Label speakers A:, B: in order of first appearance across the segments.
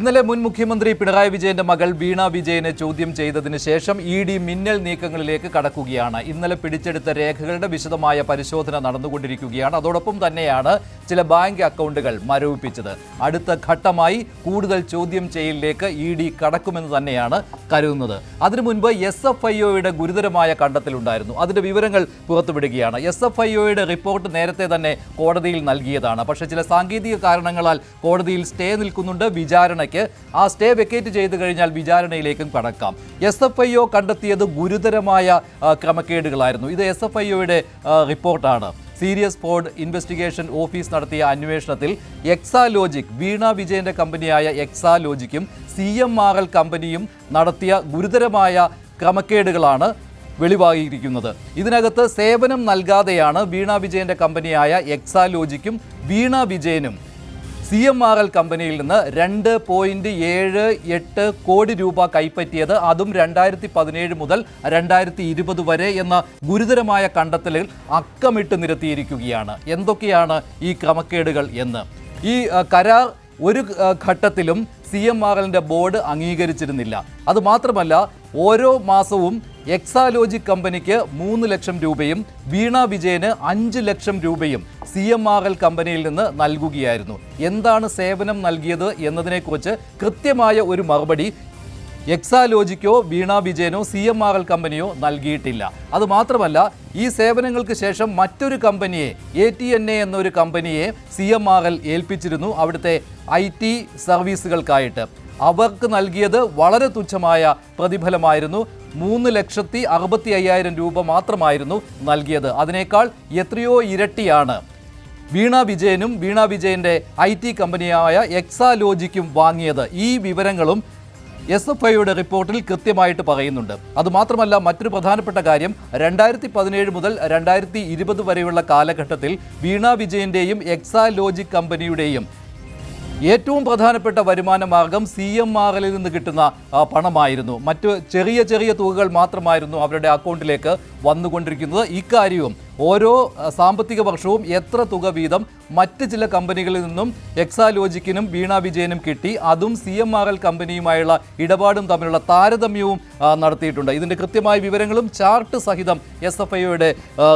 A: ഇന്നലെ മുൻ മുഖ്യമന്ത്രി പിണറായി വിജയന്റെ മകൾ വീണ വിജയനെ ചോദ്യം ചെയ്തതിനു ശേഷം ED മിന്നൽ നീക്കങ്ങളിലേക്ക് കടക്കുകയാണ്. ഇന്നലെ പിടിച്ചെടുത്ത രേഖകളുടെ വിശദമായ പരിശോധന നടന്നുകൊണ്ടിരിക്കുകയാണ്. അതോടൊപ്പം തന്നെയാണ് ചില ബാങ്ക് അക്കൗണ്ടുകൾ മരവിപ്പിച്ചത്. അടുത്ത ഘട്ടമായി കൂടുതൽ ചോദ്യം ചെയ്യലിലേക്ക് ED കടക്കുമെന്ന് തന്നെയാണ് കരുതുന്നത്. അതിനു മുൻപ് SFIOയുടെ ഗുരുതരമായ കണ്ടെത്തലുണ്ടായിരുന്നു. അതിന്റെ വിവരങ്ങൾ പുറത്തുവിടുകയാണ്. SFIOയുടെ റിപ്പോർട്ട് നേരത്തെ തന്നെ കോടതിയിൽ നൽകിയതാണ്. പക്ഷേ ചില സാങ്കേതിക കാരണങ്ങളാൽ കോടതിയിൽ സ്റ്റേ നിൽക്കുന്നുണ്ട്. വിചാരണയ്ക്ക് ആ സ്റ്റേ വെക്കേറ്റ് ചെയ്തു കഴിഞ്ഞാൽ വിചാരണയിലേക്കും കടക്കാം. SFIO കണ്ടെത്തിയത് ഗുരുതരമായ ക്രമക്കേടുകളായിരുന്നു. ഇത് SFIOയുടെ റിപ്പോർട്ടാണ്. സീരിയസ് ഫ്രോഡ് ഇൻവെസ്റ്റിഗേഷൻ ഓഫീസ് നടത്തിയ അന്വേഷണത്തിൽ എക്സാലോജിക്, വീണ വിജയന്റെ കമ്പനിയായ എക്സാലോജിക്കും CMRL കമ്പനിയും നടത്തിയ ഗുരുതരമായ ക്രമക്കേടുകളാണ് വെളിവായിരിക്കുന്നത്. ഇതിനകത്ത് സേവനം നൽകാതെയാണ് വീണ വിജയന്റെ കമ്പനിയായ എക്സാലോജിക്കും വീണ വിജയനും CMRL കമ്പനിയിൽ നിന്ന് 2.78 കോടി രൂപ കൈപ്പറ്റിയത്. അതും 2017 മുതൽ 2020 വരെ എന്ന ഗുരുതരമായ കണ്ടെത്തലുകൾ അക്കമിട്ട് നിരത്തിയിരിക്കുകയാണ്. എന്തൊക്കെയാണ് ഈ ക്രമക്കേടുകൾ എന്ന്? ഈ കരാർ ഒരു ഘട്ടത്തിലും CMRLന്റെ ബോർഡ് അംഗീകരിച്ചിരുന്നില്ല. അതുമാത്രമല്ല, ഓരോ മാസവും എക്സാലോജിക് കമ്പനിക്ക് 3 ലക്ഷം രൂപയും വീണ വിജയന് 5 ലക്ഷം രൂപയും CMRL കമ്പനിയിൽ നിന്ന് നൽകുകയായിരുന്നു. എന്താണ് സേവനം നൽകിയത് എന്നതിനെക്കുറിച്ച് കൃത്യമായ ഒരു മറുപടി എക്സാലോജിക്കോ വീണ വിജയനോ CMRL കമ്പനിയോ നൽകിയിട്ടില്ല. അതുമാത്രമല്ല, ഈ സേവനങ്ങൾക്ക് ശേഷം മറ്റൊരു കമ്പനിയെ, ATNA എന്നൊരു കമ്പനിയെ CMRL ഏൽപ്പിച്ചിരുന്നു അവിടുത്തെ IT സർവീസുകൾക്കായിട്ട്. അവർക്ക് നൽകിയത് വളരെ തുച്ഛമായ പ്രതിഫലമായിരുന്നു. 3,65,000 രൂപ മാത്രമായിരുന്നു നൽകിയത്. അതിനേക്കാൾ എത്രയോ ഇരട്ടിയാണ് വീണ വിജയനും വീണ വിജയന്റെ IT കമ്പനിയായ എക്സാലോജിക്കും വാങ്ങിയത്. ഈ വിവരങ്ങളും SFIOയുടെ റിപ്പോർട്ടിൽ കൃത്യമായിട്ട് പറയുന്നുണ്ട്. അതുമാത്രമല്ല, മറ്റൊരു പ്രധാനപ്പെട്ട കാര്യം, 2017 മുതൽ 2020 വരെയുള്ള കാലഘട്ടത്തിൽ വീണ വിജയന്റെയും എക്സാലോജിക് കമ്പനിയുടെയും ഏറ്റവും പ്രധാനപ്പെട്ട വരുമാന മാർഗം CMRLൽ നിന്ന് കിട്ടുന്ന പണമായിരുന്നു. മറ്റു ചെറിയ ചെറിയ തുകകൾ മാത്രമായിരുന്നു അവരുടെ അക്കൗണ്ടിലേക്ക് വന്നുകൊണ്ടിരിക്കുന്നത്. ഇക്കാര്യവും ഓരോ സാമ്പത്തിക വർഷവും എത്ര തുക വീതം മറ്റ് ചില കമ്പനികളിൽ നിന്നും എക്സാലോജിക്കിനും വീണ വിജയനും കിട്ടി, അതും CMRL കമ്പനിയുമായുള്ള ഇടപാടും തമ്മിലുള്ള താരതമ്യവും നടത്തിയിട്ടുണ്ട്. ഇതിൻ്റെ കൃത്യമായ വിവരങ്ങളും ചാർട്ട് സഹിതം SFIOയുടെ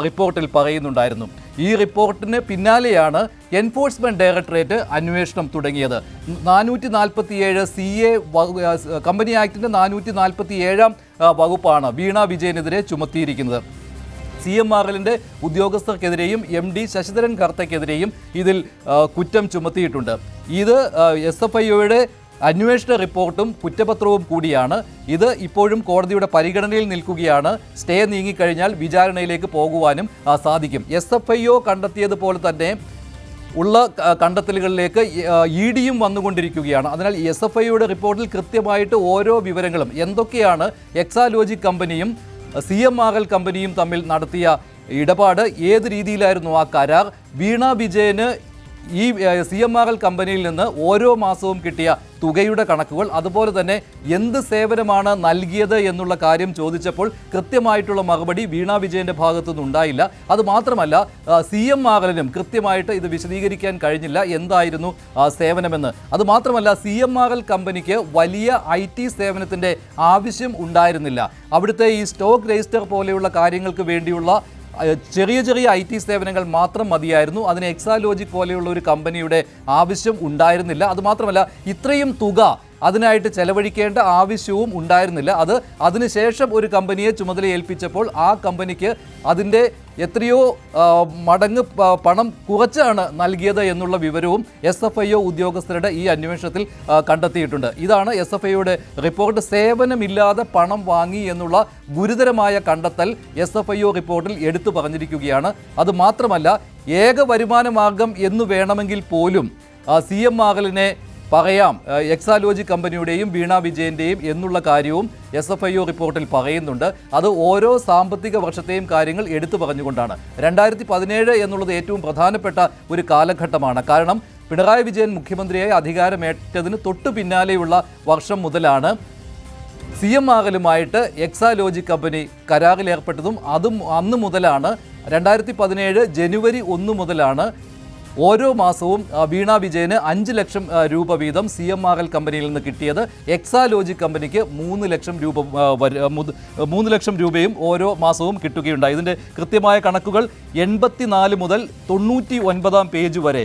A: റിപ്പോർട്ടിൽ പറയുന്നുണ്ടായിരുന്നു. ഈ റിപ്പോർട്ടിന് പിന്നാലെയാണ് എൻഫോഴ്സ്മെന്റ് ഡയറക്ടറേറ്റ് അന്വേഷണം തുടങ്ങിയത്. 447 CA കമ്പനി ആക്ടിൻ്റെ 447 വകുപ്പാണ് വീണ വിജയനെതിരെ ചുമത്തിയിരിക്കുന്നത്. CMRLന്റെ ഉദ്യോഗസ്ഥർക്കെതിരെയും MD ശശിധരൻ കർത്തയ്ക്കെതിരെയും ഇതിൽ കുറ്റം ചുമത്തിയിട്ടുണ്ട്. ഇത് SFIOയുടെ അന്വേഷണ റിപ്പോർട്ടും കുറ്റപത്രവും കൂടിയാണ്. ഇത് ഇപ്പോഴും കോടതിയുടെ പരിഗണനയിൽ നിൽക്കുകയാണ്. സ്റ്റേ നീങ്ങിക്കഴിഞ്ഞാൽ വിചാരണയിലേക്ക് പോകുവാനും സാധിക്കും. SFIO കണ്ടെത്തിയതുപോലെ തന്നെ ഉള്ള കണ്ടെത്തലുകളിലേക്ക് EDയും വന്നുകൊണ്ടിരിക്കുകയാണ്. അതിനാൽ SFIOയുടെ റിപ്പോർട്ടിൽ കൃത്യമായിട്ട് ഓരോ വിവരങ്ങളും, എന്തൊക്കെയാണ് എക്സാലോജിക് കമ്പനിയും CMRL കമ്പനിയും തമ്മിൽ നടത്തിയ ഇടപാട്, ഏത് രീതിയിലായിരുന്നു ആ കരാർ, വീണ വിജയന് ഈ CMRL കമ്പനിയിൽ നിന്ന് ഓരോ മാസവും കിട്ടിയ തുകയുടെ കണക്കുകൾ, അതുപോലെ തന്നെ എന്ത് സേവനമാണ് നൽകിയത് എന്നുള്ള കാര്യം ചോദിച്ചപ്പോൾ കൃത്യമായിട്ടുള്ള മറുപടി വീണ വിജയന്റെ ഭാഗത്തു നിന്നുണ്ടായില്ല. അതുമാത്രമല്ല, CMRLനും കൃത്യമായിട്ട് ഇത് വിശദീകരിക്കാൻ കഴിഞ്ഞില്ല എന്തായിരുന്നു സേവനമെന്ന്. അതുമാത്രമല്ല, CMRL കമ്പനിക്ക് വലിയ IT സേവനത്തിൻ്റെ ആവശ്യം ഉണ്ടായിരുന്നില്ല. അവിടുത്തെ ഈ സ്റ്റോക്ക് രജിസ്റ്റർ പോലെയുള്ള കാര്യങ്ങൾക്ക് വേണ്ടിയുള്ള ചെറിയ ചെറിയ IT സേവനങ്ങൾ മാത്രം മതിയായിരുന്നു. അതിന് എക്സാലോജിക് പോലെയുള്ള ഒരു കമ്പനിയുടെ ആവശ്യം ഉണ്ടായിരുന്നില്ല. അതുമാത്രമല്ല, ഇത്രയും തുക അതിനായിട്ട് ചെലവഴിക്കേണ്ട ആവശ്യവും ഉണ്ടായിരുന്നില്ല. അതിനുശേഷം ഒരു കമ്പനിയെ ചുമതല ഏൽപ്പിച്ചപ്പോൾ ആ കമ്പനിക്ക് അതിൻ്റെ എത്രയോ മടങ്ങ് പണം കുറച്ചാണ് നൽകിയത് എന്നുള്ള വിവരവും SFIO ഉദ്യോഗസ്ഥരുടെ ഈ അന്വേഷണത്തിൽ കണ്ടെത്തിയിട്ടുണ്ട്. ഇതാണ് SFIOയുടെ റിപ്പോർട്ട്. സേവനമില്ലാതെ പണം വാങ്ങി എന്നുള്ള ഗുരുതരമായ കണ്ടെത്തൽ SFIO റിപ്പോർട്ടിൽ എടുത്തു പറഞ്ഞിരിക്കുകയാണ്. അതുമാത്രമല്ല, ഏക വരുമാന മാർഗം എന്ന് വേണമെങ്കിൽ പോലും CMRLനെ പറയാം, എക്സാലോജിക് കമ്പനിയുടെയും വീണ വിജയന്റെയും എന്നുള്ള കാര്യവും SFIO റിപ്പോർട്ടിൽ പറയുന്നുണ്ട്. അത് ഓരോ സാമ്പത്തിക വർഷത്തെയും കാര്യങ്ങൾ എടുത്തു പറഞ്ഞുകൊണ്ടാണ്. 2017 എന്നുള്ളത് ഏറ്റവും പ്രധാനപ്പെട്ട ഒരു കാലഘട്ടമാണ്. കാരണം പിണറായി വിജയൻ മുഖ്യമന്ത്രിയായി അധികാരമേറ്റതിന് തൊട്ടു പിന്നാലെയുള്ള വർഷം മുതലാണ് CMRLുമായിട്ട് എക്സാലോജിക് കമ്പനി കരാറിലേർപ്പെട്ടതും. അതും അന്ന് മുതലാണ്, 2017 ജനുവരി 1 മുതലാണ് ഓരോ മാസവും വീണ വിജയന് 5 ലക്ഷം രൂപ വീതം CMRL കമ്പനിയിൽ നിന്ന് കിട്ടിയത് എക്സാലോജിക് കമ്പനിക്ക് 3 ലക്ഷം രൂപയും ഓരോ മാസവും കിട്ടുകയുണ്ടായി. ഇതിൻ്റെ കൃത്യമായ കണക്കുകൾ 84 മുതൽ 99 പേജ് വരെ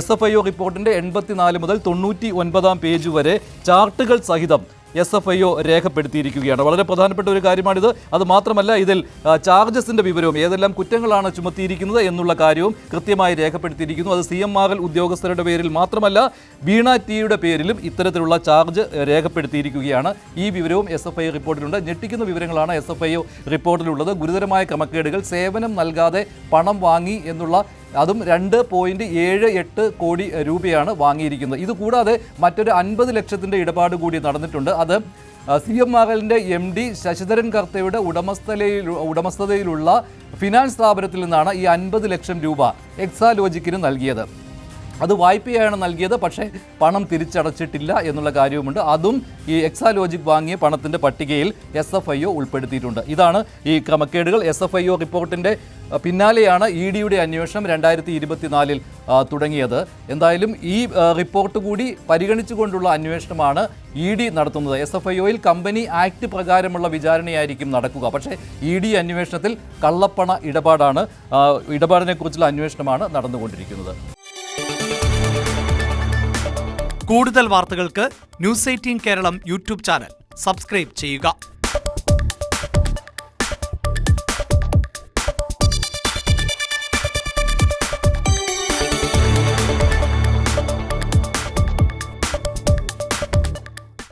A: SFIO റിപ്പോർട്ടിൻ്റെ 84 മുതൽ 99 പേജ് വരെ ചാർട്ടുകൾ സഹിതം SFIO രേഖപ്പെടുത്തിയിരിക്കുകയാണ്. വളരെ പ്രധാനപ്പെട്ട ഒരു കാര്യമാണിത്. അത് മാത്രമല്ല, ഇതിൽ ചാർജസിൻ്റെ വിവരവും ഏതെല്ലാം കുറ്റങ്ങളാണ് ചുമത്തിയിരിക്കുന്നത് എന്നുള്ള കാര്യവും കൃത്യമായി രേഖപ്പെടുത്തിയിരിക്കുന്നു. അത് CMRL ഉദ്യോഗസ്ഥരുടെ പേരിൽ മാത്രമല്ല, വീണ ടിയുടെ പേരിലും ഇത്തരത്തിലുള്ള ചാർജ് രേഖപ്പെടുത്തിയിരിക്കുകയാണ്. ഈ വിവരവും SFIO റിപ്പോർട്ടിലുണ്ട്. ഞെട്ടിക്കുന്ന വിവരങ്ങളാണ് SFIO റിപ്പോർട്ടിലുള്ളത്. ഗുരുതരമായ ക്രമക്കേടുകൾ, സേവനം നൽകാതെ പണം വാങ്ങി എന്നുള്ള, അതും 2.78 കോടി രൂപയാണ് വാങ്ങിയിരിക്കുന്നത്. ഇതുകൂടാതെ മറ്റൊരു 50 ലക്ഷത്തിൻ്റെ ഇടപാട് കൂടി നടന്നിട്ടുണ്ട്. അത് CMRLൻ്റെ MD ശശിധരൻ കർത്തയുടെ ഉടമസ്ഥതയിലുള്ള ഫിനാൻസ് സ്ഥാപനത്തിൽ നിന്നാണ് ഈ 50 ലക്ഷം രൂപ എക്സാലോജിക്കിന് നൽകിയത്. അത് വായ്പയാണ് നൽകിയത്, പക്ഷേ പണം തിരിച്ചടച്ചിട്ടില്ല എന്നുള്ള കാര്യവുമുണ്ട്. അതും ഈ എക്സാലോജിക് വാങ്ങിയ പണത്തിൻ്റെ പട്ടികയിൽ SFIO ഉൾപ്പെടുത്തിയിട്ടുണ്ട്. ഇതാണ് ഈ ക്രമക്കേടുകൾ. SFIO റിപ്പോർട്ടിൻ്റെ പിന്നാലെയാണ് EDയുടെ അന്വേഷണം 2024 തുടങ്ങിയത്. എന്തായാലും ഈ റിപ്പോർട്ട് കൂടി പരിഗണിച്ചുകൊണ്ടുള്ള അന്വേഷണമാണ് ED നടത്തുന്നത്. SFIOയിൽ കമ്പനി ആക്ട് പ്രകാരമുള്ള വിചാരണയായിരിക്കും നടക്കുക. പക്ഷേ ED അന്വേഷണത്തിൽ കള്ളപ്പണ ഇടപാടിനെക്കുറിച്ചുള്ള അന്വേഷണമാണ് നടന്നുകൊണ്ടിരിക്കുന്നത്.
B: കൂടുതൽ വാർത്തകൾക്ക് News 18 Keralam YouTube channel subscribe ചെയ്യുക.